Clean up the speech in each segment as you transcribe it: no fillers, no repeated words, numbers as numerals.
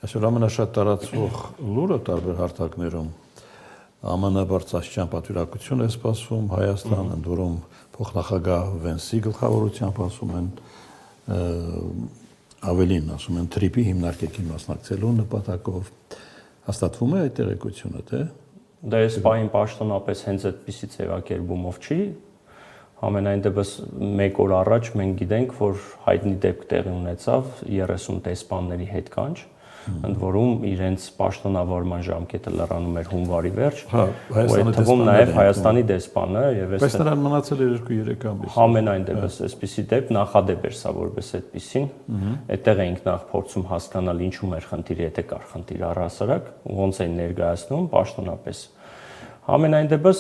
Այսօր ամենաշատ տարածվող լուրը տարբեր հարթակներում ԱՄՆ բարձրաստիճան պատվիրակություն է սպասվում Հայաստան, ընդ որում փոխնախագահ Վենսի գլխավորությամբ ասում են ավելին, ասում են թրիպի հիմնարկեքի մասնակցելու նպատակով հաստատվում է այդ տեղեկությունը, թե Դա այս պահին պաշտոնապես հենց այդպիսի ձևակերպումով չի, ամենայն դեպս մեկ օր առաջ մենք գիտենք, որ հայտնի դեպք տեղի ունեցավ 30 դեսպանների հետ կանչ, ընդ որում իրենց պաշտոնավորման ժամկետը լրանում էր հունվարի վերջ, ու այդ թվում նաև Հայաստանի դեսպանը եւ Բայց նրան մնացել էր 2-3 ամիս։ Ամենայն դեպս այսպիսի դեպք նախադեպ էր սա որպես այդպիսին, այդտեղ էինք նախ փորձում հասկանալ ինչու մեր խնդիրը, եթե կար խնդիր առհասարակ, ոնց են ներկայացնում պաշտոնապես։ Ամենայն դեպս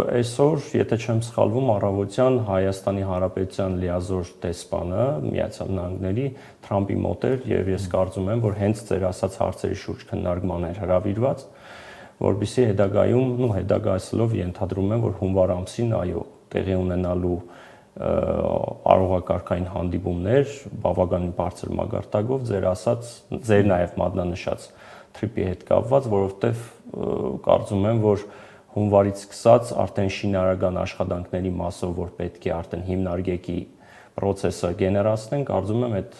այսօր, եթե չեմ սխալվում, առավոտյան Հայաստանի Հանրապետության լիազոր դեսպանը Միացյալ Նահանգների Թրամփի մոտ էր եւ ես կարծում եմ, որ հենց ձեր ասած հարցերի շուրջ քննարկման էր հրավիրված, որովհետեւ հետագայում, հետագայացելով ենթադրում եմ, որ հունվար ամսին այո, տեղի ունենալու արողակարգային հանդիպումներ բավականին բարձր մակարդակով ձեր ասած, ձեր նաեւ մատնանշած թրիպի հետ կապված, որովհետեւ կարծում եմ, որ հունվարից սկսած արդեն շինարարական աշխատանքների մասով, որ պետք է արդեն հիմնարկեքի process-ը գեներացնեն, կարծում եմ այդ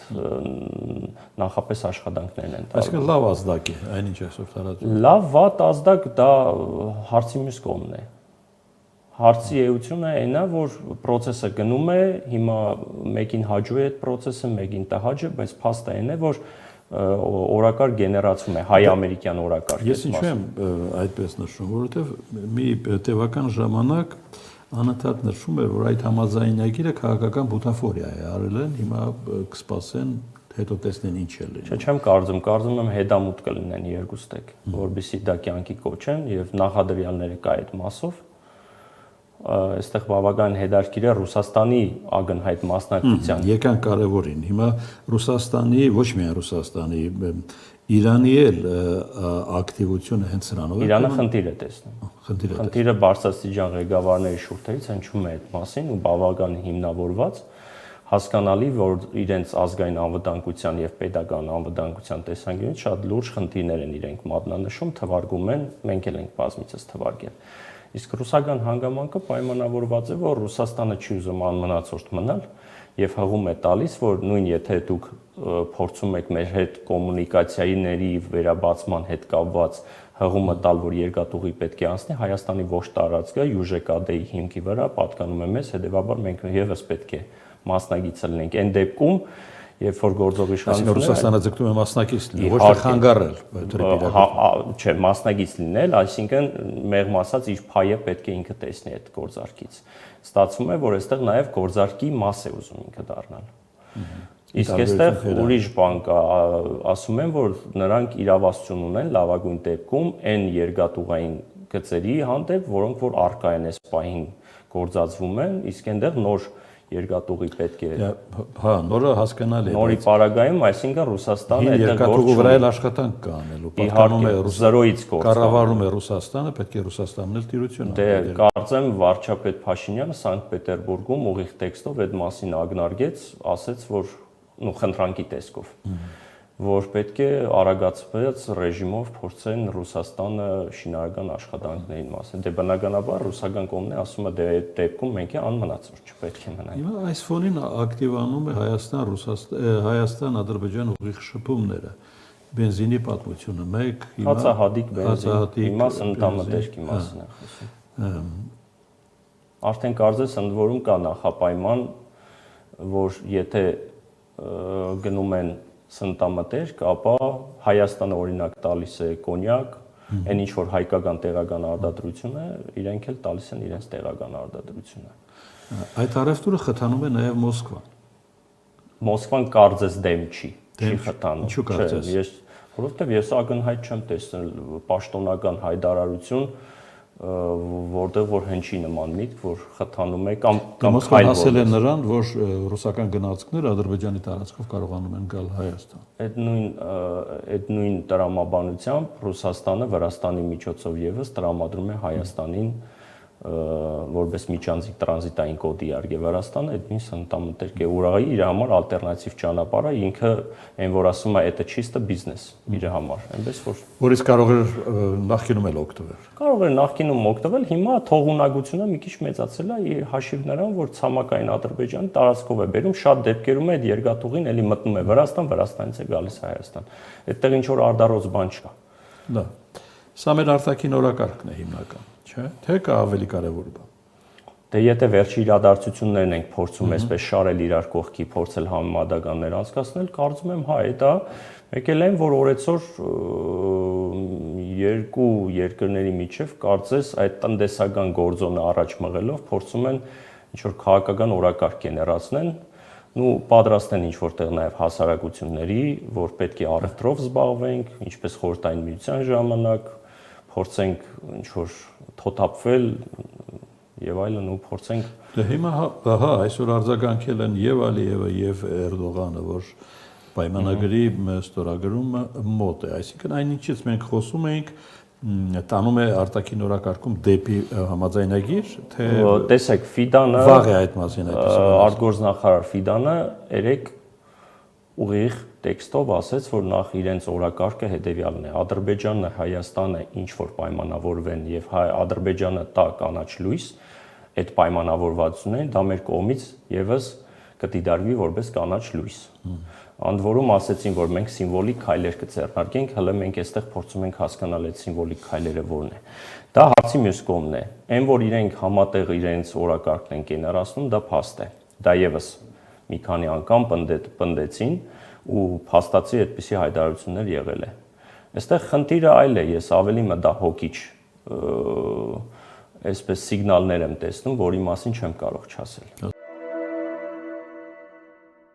նախապես աշխատանքներն են տարվում։ Այսինքն լավ ազդակ է, այնինչ այսօր տարածում։ Լավ, վատ ազդակ դա հարցի մյուս կողմն է։ Հարցի էությունը այն է, որ process-ը գնում է, հիմա մեկին հաջող է այդ process-ը, մեկին տհաճ է, բայց փաստը այն է, որ օրակարգ գեներացում է հայ-ամերիկյան օրակարգ։ Ես ինչու եմ այդպես նշում, որովհետև մի տևական ժամանակ անընդհատ նշում էր, որ այդ համաձայնագիրը քաղաքական բուտաֆորիա է արել են, հիմա կսպասեն հետո տեսնեն ինչ է լինում։ Չեմ կարծում եմ հետամուտ կլինեն երկուստեք, որովհետեւ դա կյանքի կոչեն եւ նախադրյալները կա այդ մասով։ Այստեղ բավական հետաքրքիր է Ռուսաստանի ակնհայտ մասնակցության։ Եկան կարևորին։ Հիմա Ռուսաստանի, ոչ միայն Ռուսաստանի, Իրանի էլ ակտիվությունը հենց սրանով է։ Իրանը խնդիր է տեսնում։ Խնդիրը բարձրաստիճան ղեկավարների շուրթերից հնչում է այդ մասին ու բավական հիմնավորված, հասկանալի, որ իրենց ազգային անվտանգության եւ պետական անվտանգության տեսանկյունից շատ լուրջ խնդիրներ են իրենք մատնանշում, թվարկում են, մենք էլ ենք բազմիցս թվարկել։ Իսկ ռուսական հանգամանքը պայմանավորված է, որ Ռուսաստանը չի ուզում անմնացորդ մնալ եւ հղում է տալիս, որ նույն եթե դուք փորձում եք մեր հետ կոմունիկացիաների վերաբացման հետ կապված հղումը տալ, որ երկաթուղի պետք է անցնի, Հայաստանի ողջ տարածքը ՅՈՒԺԿԴ-ի հիմքի վրա պատկանում է մեզ, հետեւաբար մենք եւս պետք է մասնագիծ լինենք։ Այն դեպքում, երբ որ գործող իշխանությունը Ռուսաստանը ձգտում է մասնակից լինել, ոչ թե խանգարել դրպիրակությունը։ Չէ, մասնակից լինել, այսինքն մեղմ ասած իր փայը պետք է ինքը տեսնի այդ գործարքից։ Ստացվում է, որ այստեղ նաև գործարքի մաս է ուզում ինքը դառնալ։ Իսկ այստեղ ուրիշ բան կա, ասում են, որ նրանք իրավասություն ունեն լավագույն դեպքում այն երկաթուղային գծերի հանդեպ, որոնք որ առկա են այս պահին գործածվում են, իսկ այնտեղ նոր երկաթուղի պետք է։ Հա, նորը հասկանալի է։ Նորի պարագայում, այսինքն Ռուսաստանը այդ երկաթուղու վրա էլ աշխատանք կա անելու։ Պատկանում է զրոյից գործ։ Կառավարում է Ռուսաստանը, պետք է Ռուսաստանն էլ տիրություն անի։ Դե կարծեմ վարչապետ Փաշինյանը Սանկտ Պետերբուրգում ուղիղ տեքստով այդ մասին ակնարկեց, ասեց, որ խնդրանքի տեսքով, որ պետք է արագացված ռեժիմով փորձեն Ռուսաստանը շինարարական աշխատանքներին մասը։ Դե բնականաբար ռուսական կողմն է ասում է դե այդ դեպքում մենք անմնացորդ չպետք է մնանք։ Հիմա այս ֆոնին ակտիվանում է Հայաստան-Ադրբեջան ուղիղ շփումները։ Բենզինի պատմությունը մեկ, հիմա հացահատիկ բենզին, հիմա սննդամթերքի մասին է խոսում։ Արդեն կարծես ընդ որում կա նախապայման, որ եթե գնում են սննդամթերք, ապա Հայաստանը օրինակ տալիս է կոնյակ, այն ինչ որ հայկական տեղական արտադրություն է, իրենք էլ տալիս են իրենց տեղական արտադրությունը։ Այդ առևտուրը խթանում է նաև Մոսկվան։ Մոսկվան կարծես դեմ չի խթանում։ Ինչու կարծես։ Որովհետև ես ակնհայտ չեմ տեսնել պաշտոնական հայտարարություն, որտեղ որ հնչի նման միտք, որ խթանում է կամ Մոսկվան ասել է նրան, որ ռուսական գնացքները Ադրբեջանի տարածքով կարողանում են գալ Հայաստան։ Այդ նույն տրամաբանությամբ Ռուսաստանը Վրաստանի միջոցով եւս տրամադրում է Հայաստանին որպես միջանցիկ տրանզիտային կոդի արգե Վրաստանը, այդ ինձ ընդամտերք է ուրաղի իր համար ալտերնատիվ ճանապարհ է, ինքը այն որ ասում է, это чисто բիզնես իր համար, այնպես որ որից կարող էր նախկինում էլ օգտվել։ Կարող էր նախկինում օգտվել, հիմա թողունակությունը մի քիչ մեծացել է հաշիվ նրան, որ ցամաքային Ադրբեջանի տարածքով է բերում, շատ դեպքերում է այդ երկաթուղին էլի մտնում է Վրաստան, Վրաստանից է գալիս Հայաստան։ Այդտեղ ինչ որ արդարոց բան չկա։ Դա։ Սա մեր արտաքին օրակարգն է հիմնական, չէ՞։ Թե կա ավելի կարևոր բան։ Դե եթե վերջի իրադարձություններն ենք փորձում այսպես շարել իրար կողքի, փորձել համեմատականներ անցկացնել, կարծում եմ հա, դա եկել են, որ օրեցօր երկու երկրների միջև կարծես այդ տնտեսական գործոնը առաջ մղելով փորձում են ինչ որ քաղաքական օրակարգ գեներացնեն, ու պատրաստ են ինչ որտեղ նաև հասարակությունների, որ պետք է առևտրով զբաղվենք, ինչպես խորհրդային միության ժամանակ, փորձենք ինչ որ թոթափվել եւ այլն ու փորձենք Դե հիմա հա այսօր արձագանքել են եւ Ալիևը եւ Էրդողանը, որ պայմանագրի ստորագրումը մոտ է, այսինքն այնինչից մենք խոսում ենք տանում է արտաքին օրակարգում դեպի համաձայնագիր, թե տեսեք Ֆիդանը վաղ է այդ մասին արտգործնախարար Ֆիդանը երեք ուղիղ տեքստով ասեց, որ նախ իրենց օրակարգը հետեւյալն է. Ադրբեջանը, Հայաստանը ինչ որ պայմանավորվեն եւ Ադրբեջանը տա կանաչ լույս, այդ պայմանավորվածությունները դա մեր կողմից եւս կդիտարկվի որպես կանաչ լույս։ Ընդ որում ասեցին, որ մենք սիմվոլիկ քայլեր կձեռնարկենք, հələ մենք այստեղ փորձում ենք հասկանալ այդ սիմվոլիկ քայլերը որն է։ Դա հարցի մյուս կողմն է։ Այն որ իրենք համատեղ իրենց օրակարգն են կենարացնում, դա փաստ է։ Դա եւս մի քանի անգամ պնդեցին ու փաստացի այդպիսի հայտարարություններ եղել է։ Այստեղ խնդիրը այլ է, ես ավելի մտահոգիչ այսպես սիգնալներ եմ տեսնում, որի մասին չեմ կարող չասել։